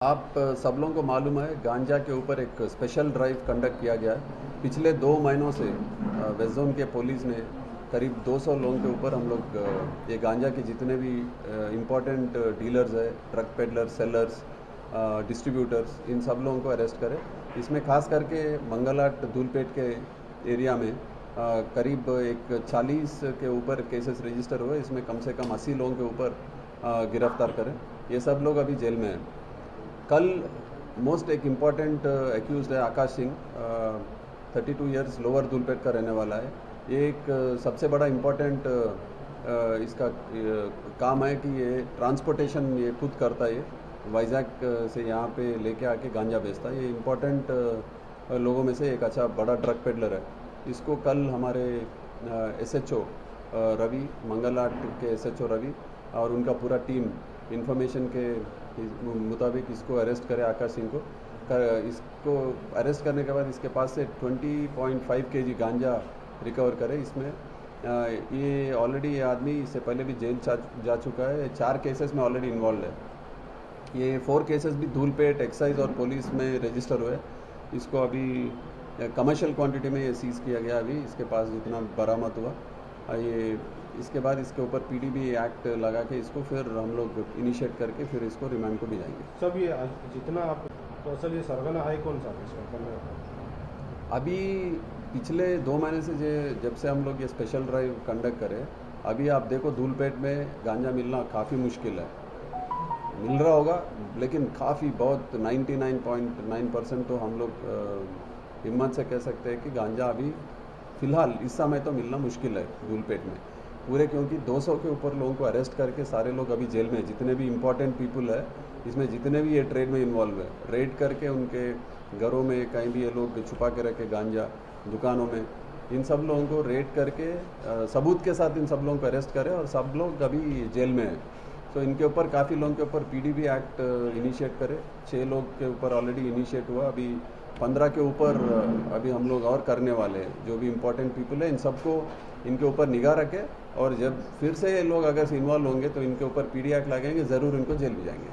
आप सब लोगों को मालूम है गांजा के ऊपर एक स्पेशल ड्राइव कंडक्ट किया गया है। पिछले 2 महीनों से वेस्ट जोन के पुलिस ने करीब 200 लोगों के ऊपर हम लोग ये गांजा के जितने भी इम्पोर्टेंट डीलर्स है, ड्रग पेडलर, सेलर्स, डिस्ट्रीब्यूटर्स, इन सब लोगों को अरेस्ट करे। इसमें खास करके मंगलाट धूलपेट के एरिया में करीब एक 40 के ऊपर केसेस रजिस्टर हुए। इसमें कम से कम 80 लोगों के ऊपर गिरफ्तार करें। ये सब लोग अभी जेल में हैं। कल मोस्ट एक इम्पॉर्टेंट एक्यूज है आकाश सिंह, 32 ईयर्स, लोअर धूलपेट का रहने वाला है। ये एक सबसे बड़ा इम्पॉर्टेंट इसका काम है कि ये ट्रांसपोर्टेशन ये खुद करता है। ये वाइजैक से यहाँ पे लेके आके गांजा बेचता है। ये इम्पॉर्टेंट लोगों में से एक अच्छा बड़ा ड्रग पेडलर है। इसको कल हमारे एसएचओ रवि, मंगलाट के एसएचओ रवि और उनका पूरा टीम इंफॉर्मेशन के मुताबिक इसको अरेस्ट करे, आकाश सिंह को। इसको अरेस्ट करने के बाद इसके पास से 20.5 kg गांजा रिकवर करे। इसमें ये ऑलरेडी ये आदमी इससे पहले भी जेल जा चुका है। 4 केसेस में ऑलरेडी इन्वॉल्व है। ये 4 केसेस भी धूलपेट, एक्साइज और पुलिस में रजिस्टर हुए। इसको अभी कमर्शियल क्वांटिटी में ये सीज़ किया गया। अभी इसके पास जितना बरामद हुआ, ये इसके बाद इसके ऊपर पीडीबी एक्ट लगा के इसको फिर हम लोग इनिशिएट करके फिर इसको रिमांड को भी जाएंगे। सब ये जितना आप तो असल ये सरगना है कौन सा अभी पिछले 2 महीने से जब से हम लोग ये स्पेशल ड्राइव कंडक्ट करें, अभी आप देखो धूलपेट में गांजा मिलना काफ़ी मुश्किल है। मिल रहा होगा लेकिन काफ़ी बहुत 99.9% तो हम लोग हिम्मत से कह सकते हैं कि गांजा अभी फ़िलहाल इस समय तो मिलना मुश्किल है धूलपेट में पूरे, क्योंकि 200 के ऊपर लोगों को अरेस्ट करके सारे लोग अभी जेल में, जितने भी इम्पोर्टेंट पीपल है इसमें, जितने भी ये ट्रेड में इन्वॉल्व है, रेड करके उनके घरों में कहीं भी ये लोग छुपा के रखे गांजा, दुकानों में, इन सब लोगों को रेड करके सबूत के साथ इन सब लोगों को अरेस्ट करें और सब लोग अभी जेल में हैं। तो इनके ऊपर काफ़ी लोगों के ऊपर पीडीबी एक्ट इनिशिएट करे। 6 लोग के ऊपर ऑलरेडी इनिशिएट हुआ। अभी 15 के ऊपर अभी हम लोग और करने वाले हैं। जो भी इम्पोर्टेंट पीपल है इन सबको इनके ऊपर निगाह रखें और जब फिर से ये लोग अगर इन्वॉल्व होंगे तो इनके ऊपर पीडी एक्ट लगाएंगे, ज़रूर इनको जेल भी जाएंगे।